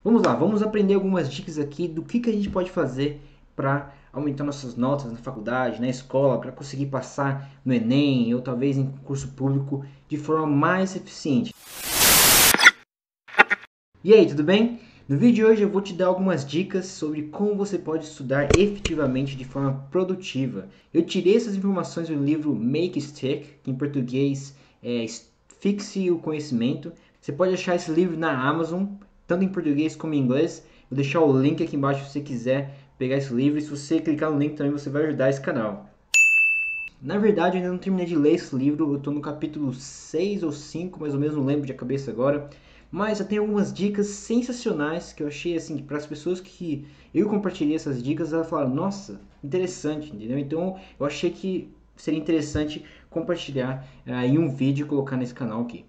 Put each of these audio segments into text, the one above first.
Vamos lá, vamos aprender algumas dicas aqui do que a gente pode fazer para aumentar nossas notas na faculdade, na escola, para conseguir passar no Enem ou talvez em concurso público de forma mais eficiente. E aí, tudo bem? No vídeo de hoje eu vou te dar algumas dicas sobre como você pode estudar efetivamente de forma produtiva. Eu tirei essas informações do livro Make Stick, que em português é Fixe o Conhecimento. Você pode achar esse livro na Amazon, tanto em português como em inglês. Vou deixar o link aqui embaixo se você quiser pegar esse livro. E se você clicar no link também você vai ajudar esse canal. Na verdade, eu ainda não terminei de ler esse livro, eu estou no capítulo 6 ou 5, mais ou menos, não lembro de cabeça agora. Mas eu tenho algumas dicas sensacionais que eu achei assim, para as pessoas que eu compartilhei essas dicas, elas falaram, nossa, interessante, entendeu? Então eu achei que seria interessante compartilhar em um vídeo e colocar nesse canal aqui.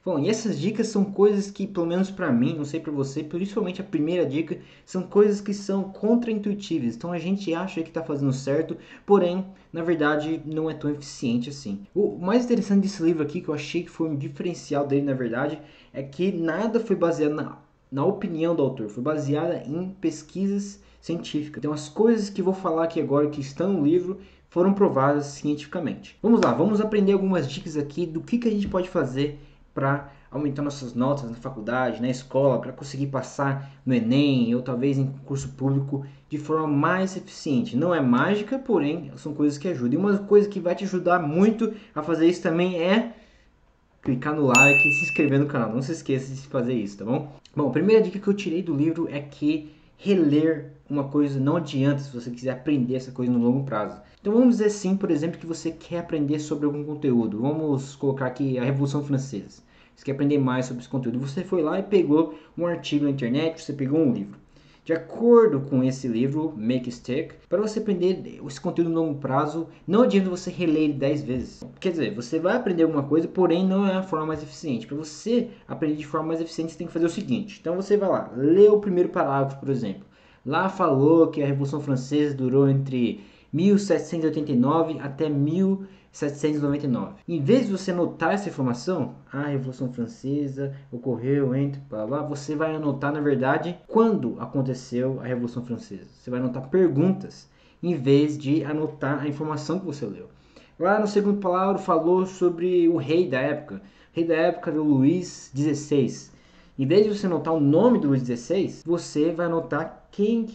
Bom, e essas dicas são coisas que, pelo menos para mim, não sei para você, principalmente a primeira dica, são coisas que são contra-intuitivas. Então a gente acha que está fazendo certo, porém, na verdade, não é tão eficiente assim. O mais interessante desse livro aqui, que eu achei que foi um diferencial dele, na verdade, é que nada foi baseado na opinião do autor, foi baseada em pesquisas científicas. Então as coisas que vou falar aqui agora, que estão no livro, foram provadas cientificamente. Vamos lá, vamos aprender algumas dicas aqui do que a gente pode fazer para aumentar nossas notas na faculdade, na escola, para conseguir passar no Enem ou talvez em concurso público de forma mais eficiente. Não é mágica, porém são coisas que ajudam. E uma coisa que vai te ajudar muito a fazer isso também é clicar no like e se inscrever no canal. Não se esqueça de fazer isso, tá bom? Bom, a primeira dica que eu tirei do livro é que reler uma coisa não adianta se você quiser aprender essa coisa no longo prazo. Então vamos dizer assim, por exemplo, que você quer aprender sobre algum conteúdo. Vamos colocar aqui a Revolução Francesa. Você quer aprender mais sobre esse conteúdo. Você foi lá e pegou um artigo na internet, você pegou um livro. De acordo com esse livro, Make Stick, para você aprender esse conteúdo no longo prazo, não adianta você reler ele 10 vezes. Quer dizer, você vai aprender alguma coisa, porém não é a forma mais eficiente. Para você aprender de forma mais eficiente, você tem que fazer o seguinte. Então você vai lá, lê o primeiro parágrafo, por exemplo. Lá falou que a Revolução Francesa durou entre 1789 até 1799. Em vez de você anotar essa informação, a Revolução Francesa ocorreu entre blá blá, você vai anotar na verdade quando aconteceu a Revolução Francesa. Você vai anotar perguntas em vez de anotar a informação que você leu. Lá no segundo parágrafo falou sobre o rei da época. O rei da época era o Luís XVI. Em vez de você anotar o nome do Luís XVI, você vai anotar quem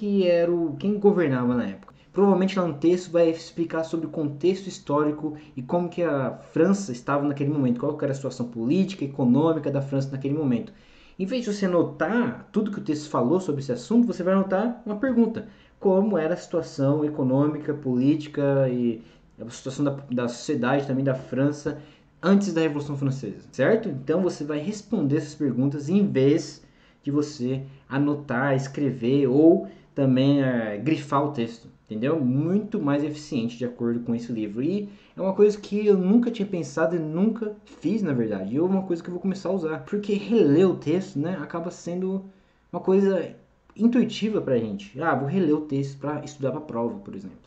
governava na época. Provavelmente lá no texto vai explicar sobre o contexto histórico e como que a França estava naquele momento, qual era a situação política, econômica da França naquele momento. Em vez de você anotar tudo que o texto falou sobre esse assunto, você vai anotar uma pergunta. Como era a situação econômica, política e a situação da sociedade também da França antes da Revolução Francesa, certo? Então você vai responder essas perguntas em vez de você anotar, escrever ou também grifar o texto, entendeu? Muito mais eficiente de acordo com esse livro. E é uma coisa que eu nunca tinha pensado e nunca fiz, na verdade. E é uma coisa que eu vou começar a usar. Porque reler o texto, né, acaba sendo uma coisa intuitiva pra gente. Ah, vou reler o texto para estudar para a prova, por exemplo.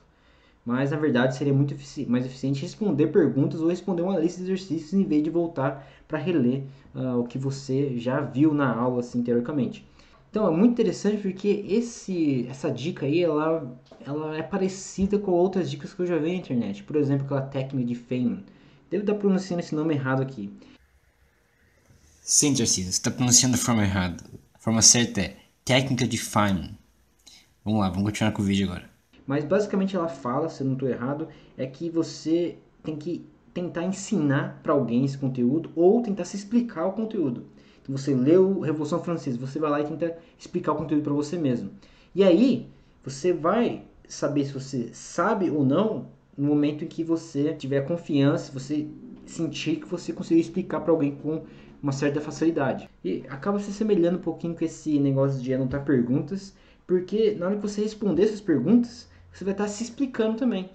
Mas na verdade seria muito mais eficiente responder perguntas ou responder uma lista de exercícios em vez de voltar para reler o que você já viu na aula assim, teoricamente. Então é muito interessante porque essa dica aí ela é parecida com outras dicas que eu já vi na internet. Por exemplo, aquela técnica de Feynman. Devo estar pronunciando esse nome errado aqui. Sim, Tarcísio, você está pronunciando a forma errada. A forma certa é técnica de Feynman. Vamos lá, vamos continuar com o vídeo agora. Mas basicamente ela fala, se eu não estou errado, é que você tem que tentar ensinar para alguém esse conteúdo ou tentar se explicar o conteúdo. Então você leu Revolução Francesa, você vai lá e tenta explicar o conteúdo para você mesmo. E aí você vai saber se você sabe ou não no momento em que você tiver confiança, você sentir que você conseguiu explicar para alguém com uma certa facilidade. E acaba se assemelhando um pouquinho com esse negócio de anotar perguntas, porque na hora que você responder essas perguntas, você vai estar se explicando também.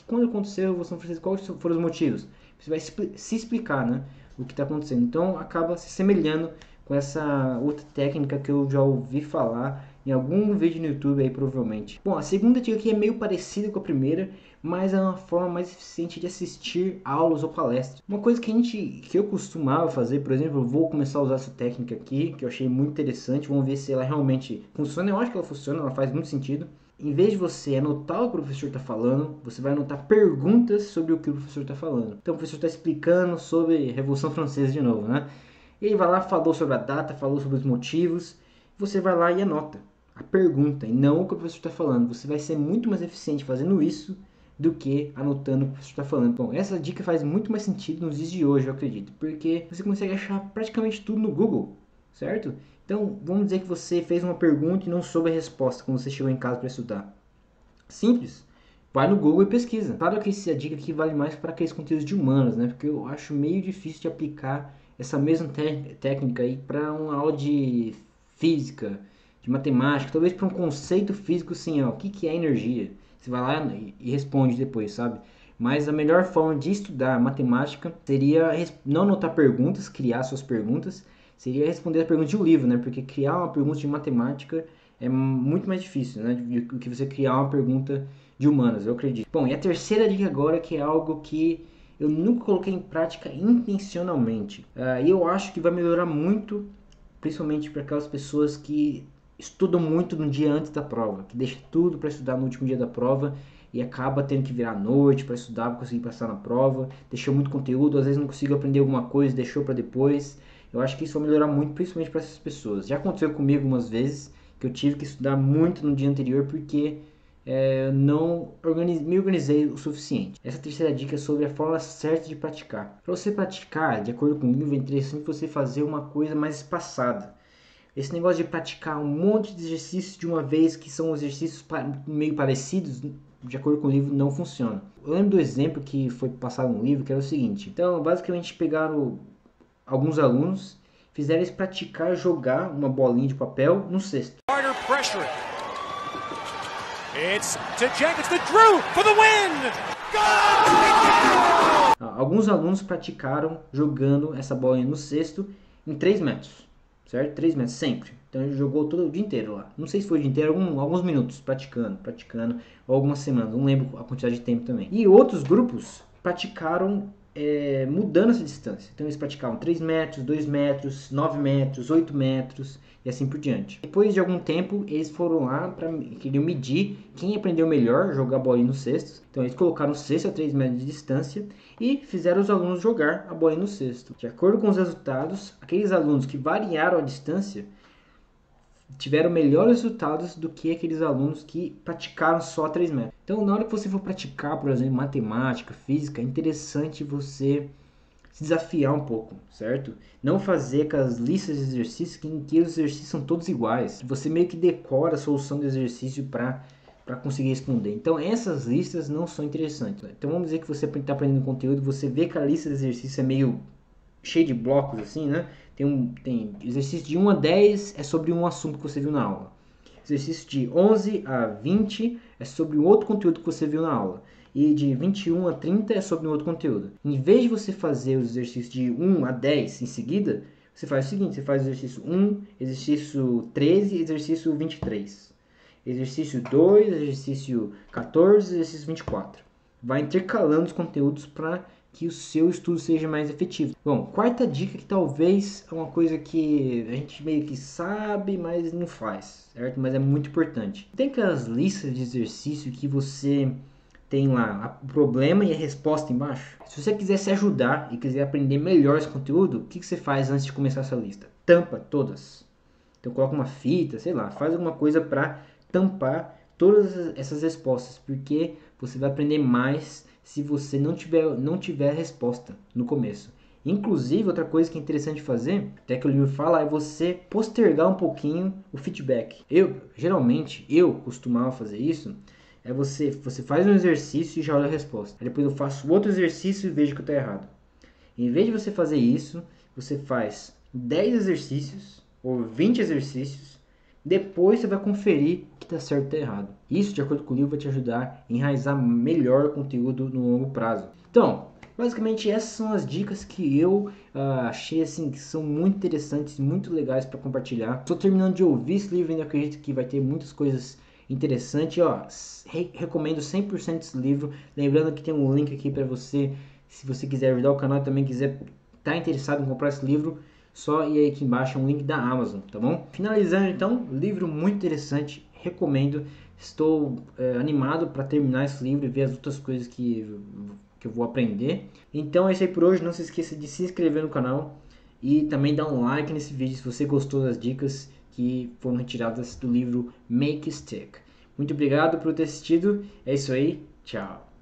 Quando aconteceu a Revolução Francesa, quais foram os motivos? Você vai se explicar, né, o que está acontecendo. Então acaba se semelhando com essa outra técnica que eu já ouvi falar em algum vídeo no YouTube aí provavelmente. Bom, a segunda dica aqui é meio parecida com a primeira, mas é uma forma mais eficiente de assistir aulas ou palestras. Uma coisa que eu costumava fazer, por exemplo, eu vou começar a usar essa técnica aqui, que eu achei muito interessante, vamos ver se ela realmente funciona. Eu acho que ela funciona, ela faz muito sentido. Em vez de você anotar o que o professor está falando, você vai anotar perguntas sobre o que o professor está falando. Então o professor está explicando sobre a Revolução Francesa de novo, né? Ele vai lá, falou sobre a data, falou sobre os motivos. Você vai lá e anota a pergunta e não o que o professor está falando. Você vai ser muito mais eficiente fazendo isso do que anotando o que o professor está falando. Bom, essa dica faz muito mais sentido nos dias de hoje, eu acredito, porque você consegue achar praticamente tudo no Google, certo? Então, vamos dizer que você fez uma pergunta e não soube a resposta quando você chegou em casa para estudar. Simples. Vai no Google e pesquisa. Claro que essa dica aqui vale mais para aqueles conteúdos de humanas, né? Porque eu acho meio difícil de aplicar essa mesma técnica aí para uma aula de física, de matemática, talvez para um conceito físico assim, ó, o que é energia? Você vai lá e responde depois, sabe? Mas a melhor forma de estudar matemática seria não anotar perguntas, criar suas perguntas, seria responder a pergunta de um livro, né? Porque criar uma pergunta de matemática é muito mais difícil, né? Do que você criar uma pergunta de humanas, eu acredito. Bom, e a terceira dica agora, que é algo que eu nunca coloquei em prática intencionalmente. E eu acho que vai melhorar muito, principalmente para aquelas pessoas que estudam muito no dia antes da prova, que deixa tudo para estudar no último dia da prova e acaba tendo que virar à noite para estudar, para conseguir passar na prova, deixou muito conteúdo, às vezes não conseguiu aprender alguma coisa, deixou para depois. Eu acho que isso vai melhorar muito, principalmente para essas pessoas. Já aconteceu comigo algumas vezes que eu tive que estudar muito no dia anterior porque não me organizei o suficiente. Essa terceira dica é sobre a forma certa de praticar. Para você praticar, de acordo com o livro, é interessante você fazer uma coisa mais espaçada. Esse negócio de praticar um monte de exercícios de uma vez, que são exercícios meio parecidos, de acordo com o livro, não funciona. Eu lembro do exemplo que foi passado no livro, que era o seguinte. Então, basicamente, pegaram alguns alunos, fizeram eles praticar jogar uma bolinha de papel no cesto. Alguns alunos praticaram jogando essa bolinha no cesto em 3 metros. Certo? 3 metros, sempre. Então ele jogou todo o dia inteiro lá. Não sei se foi o dia inteiro, alguns minutos praticando, ou algumas semanas, não lembro a quantidade de tempo também. E outros grupos praticaram mudando essa distância. Então eles praticavam 3 metros, 2 metros, 9 metros, 8 metros e assim por diante. Depois de algum tempo, eles foram lá queriam medir quem aprendeu melhor a jogar a bolinha no cesto. Então eles colocaram o cesto a 3 metros de distância e fizeram os alunos jogar a bolinha no cesto. De acordo com os resultados, aqueles alunos que variaram a distância tiveram melhores resultados do que aqueles alunos que praticaram só 3 metros. Então, na hora que você for praticar, por exemplo, matemática, física, é interessante você se desafiar um pouco, certo? Não fazer aquelas listas de exercícios em que os exercícios são todos iguais. Você meio que decora a solução do exercício para conseguir responder. Então, essas listas não são interessantes. Então, vamos dizer que você está aprendendo conteúdo, você vê que a lista de exercícios é meio cheia de blocos, assim, né? Tem exercício de 1 a 10 é sobre um assunto que você viu na aula. Exercício de 11 a 20 é sobre um outro conteúdo que você viu na aula. E de 21 a 30 é sobre um outro conteúdo. Em vez de você fazer os exercícios de 1 a 10 em seguida, você faz o seguinte, você faz o exercício 1, exercício 13 e exercício 23. Exercício 2, exercício 14 e exercício 24. Vai intercalando os conteúdos para que o seu estudo seja mais efetivo. Bom, quarta dica, que talvez é uma coisa que a gente meio que sabe, mas não faz, certo? Mas é muito importante. Tem aquelas listas de exercício que você tem lá o problema e a resposta embaixo. Se você quiser se ajudar e quiser aprender melhor esse conteúdo, o que você faz antes de começar essa lista? Tampa todas. Então coloca uma fita, sei lá, faz alguma coisa para tampar todas essas respostas, porque você vai aprender mais se você não tiver resposta no começo. Inclusive, outra coisa que é interessante fazer, até que o livro fala, é você postergar um pouquinho o feedback. Geralmente, eu costumava fazer isso, você faz um exercício e já olha a resposta. Aí depois eu faço outro exercício e vejo que eu estou errado. Em vez de você fazer isso, você faz 10 exercícios ou 20 exercícios, Depois você vai conferir o que está certo e está errado. Isso, de acordo com o livro, vai te ajudar a enraizar melhor o conteúdo no longo prazo. Então, basicamente essas são as dicas que eu achei assim que são muito interessantes, muito legais para compartilhar. Estou terminando de ouvir esse livro e ainda acredito que vai ter muitas coisas interessantes. Ó, recomendo 100% esse livro. Lembrando que tem um link aqui para você, se você quiser ajudar o canal e também quiser estar interessado em comprar esse livro. Só ir aí aqui embaixo é um link da Amazon, tá bom? Finalizando então, livro muito interessante, recomendo. Estou animado para terminar esse livro e ver as outras coisas que eu vou aprender. Então é isso aí por hoje, não se esqueça de se inscrever no canal e também dar um like nesse vídeo se você gostou das dicas que foram retiradas do livro Make Stick. Muito obrigado por ter assistido, é isso aí, tchau!